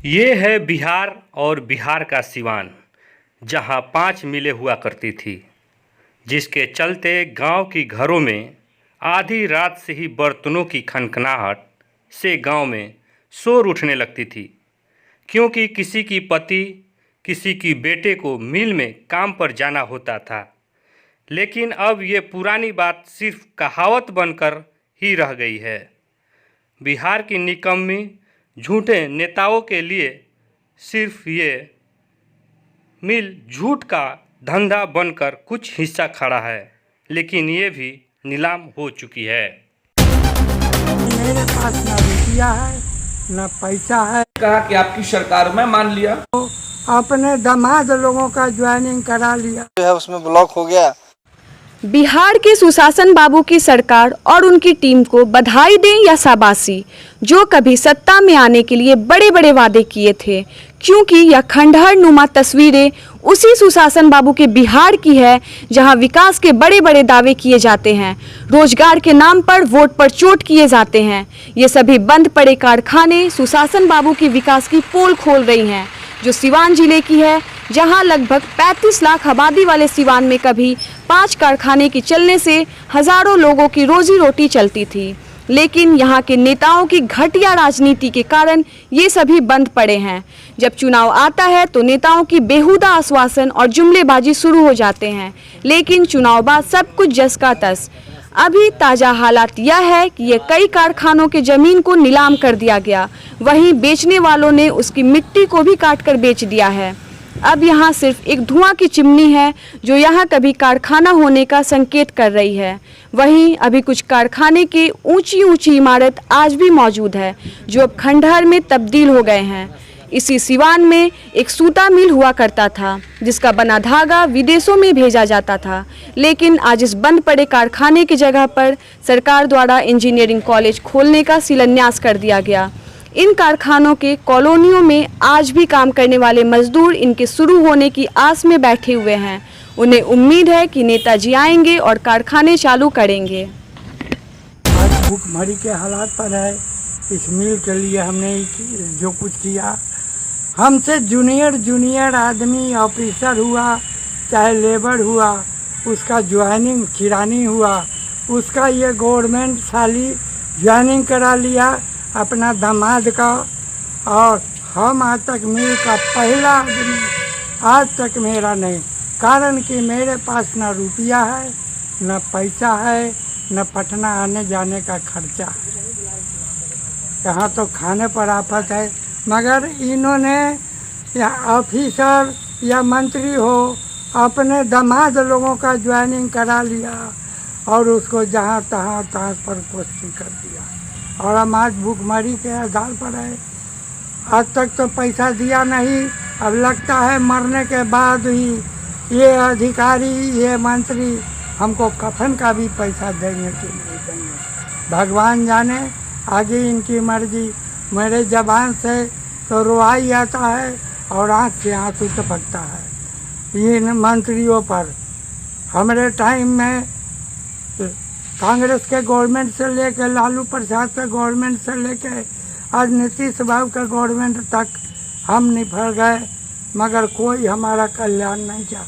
ये है बिहार और बिहार का सिवान, जहाँ 5 मिलें हुआ करती थी, जिसके चलते गांव की घरों में आधी रात से ही बर्तनों की खनखनाहट से गांव में शोर उठने लगती थी, क्योंकि किसी की पति, किसी की बेटे को मिल में काम पर जाना होता था। लेकिन अब ये पुरानी बात सिर्फ कहावत बनकर ही रह गई है। बिहार की निकम्मी झूठे नेताओं के लिए सिर्फ ये मिल झूठ का धंधा बनकर कुछ हिस्सा खड़ा है, लेकिन ये भी नीलाम हो चुकी है। मेरे पास ना रुपया है ना पैसा है। कहा कि आपकी सरकार में मान लिया, तो अपने दामाद लोगों का ज्वाइनिंग करा लिया, है उसमें ब्लॉक हो गया। बिहार के सुशासन बाबू की सरकार और उनकी टीम को बधाई दें या शाबाशी, जो कभी सत्ता में आने के लिए बड़े बड़े वादे किए थे, क्योंकि यह खंडहर नुमा तस्वीरें उसी सुशासन बाबू के बिहार की है, जहां विकास के बड़े बड़े दावे किए जाते हैं, रोजगार के नाम पर वोट पर चोट किए जाते हैं। ये सभी बंद पड़े कारखाने सुशासन बाबू की विकास की पोल खोल रही हैं, जो सिवान जिले की है, जहां लगभग 35 लाख आबादी वाले सिवान में कभी 5 कारखाने के चलने से हजारों लोगों की रोजी रोटी चलती थी। लेकिन यहां के नेताओं की घटिया राजनीति के कारण ये सभी बंद पड़े हैं। जब चुनाव आता है तो नेताओं की बेहुदा आश्वासन और जुमलेबाजी शुरू हो जाते हैं, लेकिन चुनाव बाद सब कुछ जस का तस। अभी ताज़ा हालात यह है कि ये कई कारखानों के जमीन को नीलाम कर दिया गया, वहीं बेचने वालों ने उसकी मिट्टी को भी काट कर बेच दिया है। अब यहाँ सिर्फ एक धुआं की चिमनी है, जो यहाँ कभी कारखाना होने का संकेत कर रही है। वहीं अभी कुछ कारखाने की ऊंची ऊंची इमारत आज भी मौजूद है, जो अब खंडहर में तब्दील हो गए हैं। इसी सिवान में एक सूता मिल हुआ करता था, जिसका बना धागा विदेशों में भेजा जाता था, लेकिन आज इस बंद पड़े कारखाने की जगह पर सरकार द्वारा इंजीनियरिंग कॉलेज खोलने का शिलान्यास कर दिया गया। इन कारखानों के कॉलोनियों में आज भी काम करने वाले मजदूर इनके शुरू होने की आस में बैठे हुए हैं। उन्हें उम्मीद है कि नेताजी आएंगे और कारखाने चालू करेंगे। आज भूखमरी के हालात पर है। इस मिल के लिए हमने जो कुछ किया, हमसे जूनियर आदमी ऑफिसर हुआ चाहे लेबर हुआ, उसका ज्वाइनिंग किरानी हुआ, उसका ये गवर्नमेंट साली ज्वाइनिंग करा लिया अपना दामाद का। और हम आज तक मिल का पहला आदमी, आज तक मेरा नहीं, कारण कि मेरे पास ना रुपया है ना पैसा है न पटना आने जाने का खर्चा है। यहाँ तो खाने पर आफत है, मगर इन्होंने या ऑफिसर या मंत्री हो अपने दामाद लोगों का ज्वाइनिंग करा लिया और उसको जहाँ तहाँ पर पोस्टिंग कर दिया। और हम आज भूखमरी के आधार पर है। आज तक तो पैसा दिया नहीं, अब लगता है मरने के बाद ही ये अधिकारी ये मंत्री हमको कफन का भी पैसा देंगे कि नहीं देंगे, भगवान जाने, आगे इनकी मर्जी। मेरे जबान से तो रुआई आता है और आँख से आंसू टपकता है इन मंत्रियों पर। हमारे टाइम में कांग्रेस के गवर्नमेंट से लेकर लालू प्रसाद के गवर्नमेंट से लेकर आज नीतीश बाबू का गवर्नमेंट तक हम निफर गए, मगर कोई हमारा कल्याण नहीं किया।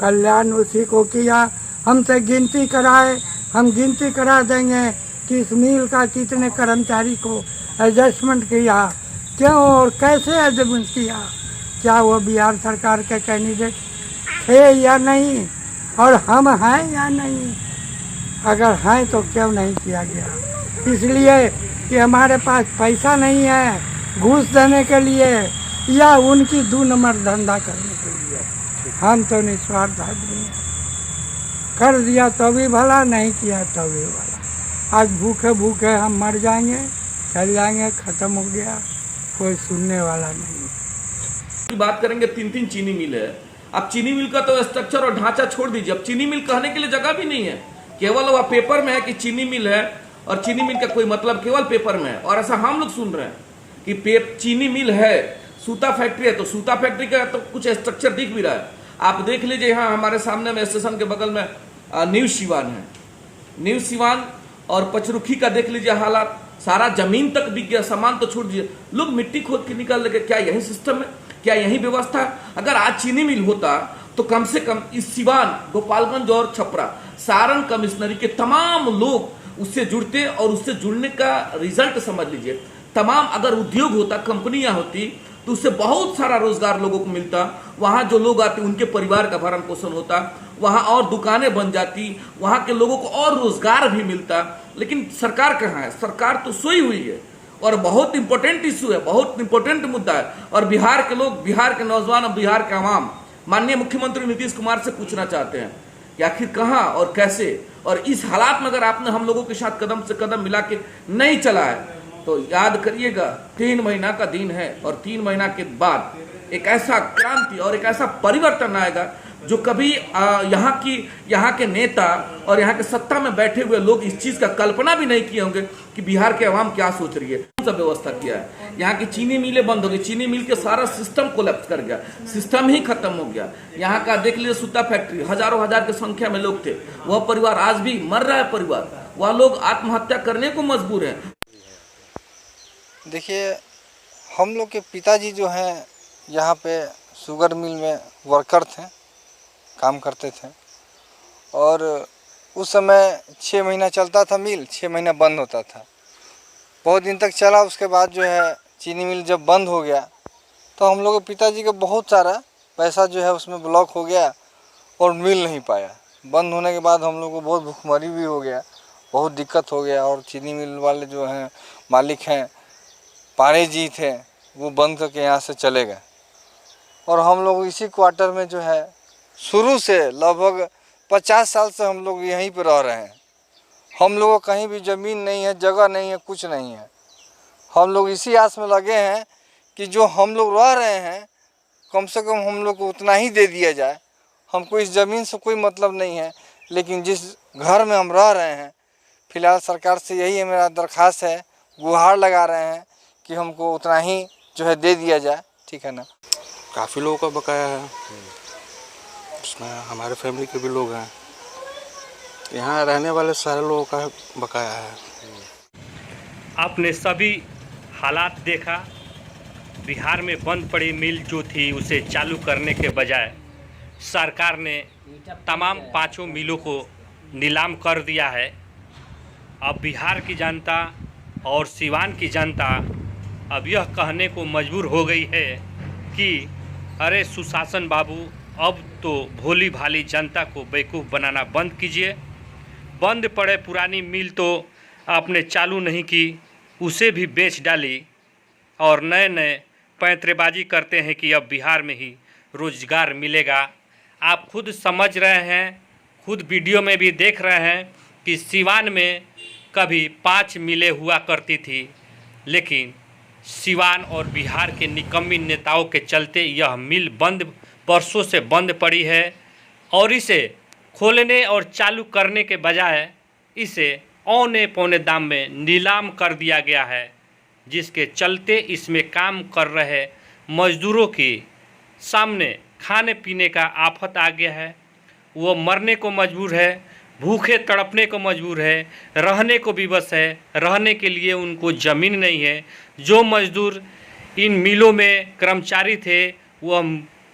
कल्याण उसी को किया, हमसे गिनती कराए, हम गिनती करा देंगे कि इस मिल का कितने कर्मचारी को एडजस्टमेंट किया, क्यों और कैसे एडजस्टमेंट किया, क्या वो बिहार सरकार के कैंडिडेट थे या नहीं, और हम हैं या नहीं, अगर हैं तो क्यों नहीं किया गया। इसलिए कि हमारे पास पैसा नहीं है घूस देने के लिए या उनकी 2 नंबर धंधा करने के लिए। हम तो निस्वार्थ आदमी हैं, कर दिया तो भी भला, नहीं किया तो भी भला। आज भूखे भूखे हम मर जाएंगे, चल जाएंगे, ख़त्म हो गया, कोई सुनने वाला नहीं। बात करेंगे 3 चीनी मिल है। अब चीनी मिल का तो स्ट्रक्चर और ढांचा छोड़ दीजिए, अब चीनी मिल कहने के लिए जगह भी नहीं है, केवल वह पेपर में है कि चीनी मिल है, और चीनी मिल का कोई मतलब केवल पेपर में है। और ऐसा हम लोग सुन रहे हैं कि चीनी मिल है, सूता फैक्ट्री है, तो सूता फैक्ट्री का तो कुछ स्ट्रक्चर दिख भी रहा है। आप देख लीजिए, यहाँ हमारे सामने में स्टेशन के बगल में न्यू सिवान है, न्यू सिवान और पचरुखी का देख लीजिए हालात। सारा जमीन तक बिक गया, सामान तो छूट दिए, लोग मिट्टी खोद के निकाल लेंगे। क्या यही सिस्टम है? क्या यही व्यवस्था? अगर आज चीनी मिल होता तो कम से कम इस सिवान, गोपालगंज और छपरा, सारण कमिश्नरी के तमाम लोग उससे जुड़ते, और उससे जुड़ने का रिजल्ट समझ लीजिए, तमाम अगर उद्योग होता, कंपनियां होती, तो उससे बहुत सारा रोजगार लोगों को मिलता। वहां जो लोग आते उनके परिवार का भरण पोषण होता, वहां और दुकानें बन जाती, वहां के लोगों को और रोजगार भी मिलता। लेकिन सरकार कहाँ है? सरकार तो सोई हुई है, और बहुत इंपॉर्टेंट इशू है, बहुत इंपॉर्टेंट मुद्दा है। और बिहार के लोग, बिहार के नौजवान और बिहार के आवाम माननीय मुख्यमंत्री नीतीश कुमार से पूछना चाहते हैं कि आखिर कहाँ और कैसे, और इस हालात में अगर आपने हम लोगों के साथ कदम से कदम मिला के नहीं चला है तो याद करिएगा 3 महीना का दिन है, और 3 महीना के बाद एक ऐसा क्रांति और एक ऐसा परिवर्तन आएगा जो कभी यहाँ के नेता और यहाँ के सत्ता में बैठे हुए लोग इस चीज का कल्पना भी नहीं किए होंगे कि बिहार के आवाम क्या सोच रही है। कौन सा व्यवस्था किया है? यहाँ की चीनी मिलें बंद हो गई, चीनी मिल के सारा सिस्टम कोलैप्स कर गया, सिस्टम ही खत्म हो गया। यहाँ का देख लीजिए सूता फैक्ट्री, हजारों हजार की संख्या में लोग थे, वह परिवार आज भी मर रहा है, परिवार वह लोग आत्महत्या करने को मजबूर है। देखिए, हम लोग के पिताजी जो हैं यहाँ पे शुगर मिल में वर्कर थे, काम करते थे, और उस समय 6 महीना चलता था मिल, 6 महीना बंद होता था, बहुत दिन तक चला। उसके बाद जो है चीनी मिल जब बंद हो गया तो हम लोग के पिताजी का बहुत सारा पैसा जो है उसमें ब्लॉक हो गया और मिल नहीं पाया। बंद होने के बाद हम लोग को बहुत भुखमरी भी हो गया, बहुत दिक्कत हो गया। और चीनी मिल वाले जो हैं मालिक हैं, पारे जी थे, वो बंद करके यहाँ से चले गए, और हम लोग इसी क्वार्टर में जो है शुरू से लगभग 50 साल से हम लोग यहीं पर रह रहे हैं। हम लोगों को कहीं भी ज़मीन नहीं है, जगह नहीं है, कुछ नहीं है। हम लोग इसी आस में लगे हैं कि जो हम लोग रह रहे हैं कम से कम हम लोग को उतना ही दे दिया जाए। हमको इस ज़मीन से कोई मतलब नहीं है, लेकिन जिस घर में हम रह रहे हैं, फ़िलहाल सरकार से यही है मेरा दरख्वास्त है, गुहार लगा रहे हैं कि हमको उतना ही जो है दे दिया जाए, ठीक है ना। काफ़ी लोगों का बकाया है, उसमें हमारे फैमिली के भी लोग हैं, यहाँ रहने वाले सारे लोगों का बकाया है। आपने सभी हालात देखा। बिहार में बंद पड़ी मिल जो थी उसे चालू करने के बजाय सरकार ने तमाम 5 मिलों को नीलाम कर दिया है। अब बिहार की जनता और सिवान की जनता अब यह कहने को मजबूर हो गई है कि अरे सुशासन बाबू, अब तो भोली भाली जनता को बेवकूफ़ बनाना बंद कीजिए। बंद पड़े पुरानी मिल तो आपने चालू नहीं की, उसे भी बेच डाली, और नए नए पैंतरेबाजी करते हैं कि अब बिहार में ही रोज़गार मिलेगा। आप खुद समझ रहे हैं, खुद वीडियो में भी देख रहे हैं कि सिवान में कभी 5 मिलें हुआ करती थी, लेकिन सिवान और बिहार के निकम्मी नेताओं के चलते यह मिल वर्षों से बंद पड़ी है, और इसे खोलने और चालू करने के बजाय इसे औने पौने दाम में नीलाम कर दिया गया है, जिसके चलते इसमें काम कर रहे मजदूरों के सामने खाने पीने का आफत आ गया है। वो मरने को मजबूर है, भूखे तड़पने को मजबूर है, रहने को विवश है, रहने के लिए उनको ज़मीन नहीं है। जो मजदूर इन मिलों में कर्मचारी थे वह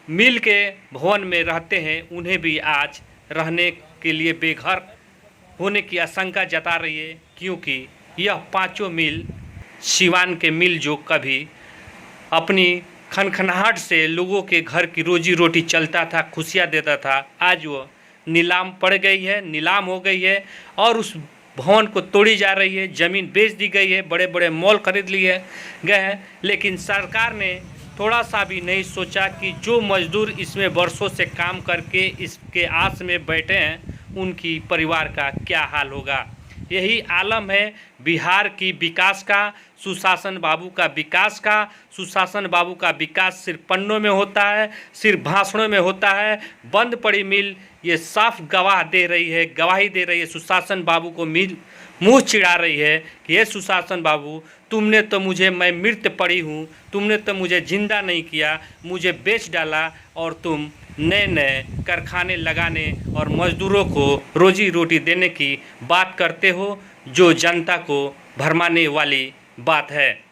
मिल के भवन में रहते हैं, उन्हें भी आज रहने के लिए बेघर होने की आशंका जता रही है, क्योंकि यह 5 मिल सिवान के मिल जो कभी अपनी खनखनाहट से लोगों के घर की रोजी रोटी चलता था, खुशियाँ देता था, आज वो नीलाम पड़ गई है, नीलाम हो गई है, और उस भवन को तोड़ी जा रही है, ज़मीन बेच दी गई है, बड़े बड़े मॉल खरीद लिए गए हैं। लेकिन सरकार ने थोड़ा सा भी नहीं सोचा कि जो मजदूर इसमें वर्षों से काम करके इसके आस में बैठे हैं उनकी परिवार का क्या हाल होगा। यही आलम है बिहार की विकास का, सुशासन बाबू का विकास का। सुशासन बाबू का विकास सिर्फ पन्नों में होता है, सिर्फ भाषणों में होता है। बंद पड़ी मिल ये साफ गवाही दे रही है, सुशासन बाबू को मिल मुँह चिढ़ा रही है कि ये सुशासन बाबू, तुमने तो मुझे, मैं मृत पड़ी हूँ, तुमने तो मुझे जिंदा नहीं किया, मुझे बेच डाला, और तुम नए नए कारखाने लगाने और मजदूरों को रोजी रोटी देने की बात करते हो, जो जनता को भरमाने वाली बात है।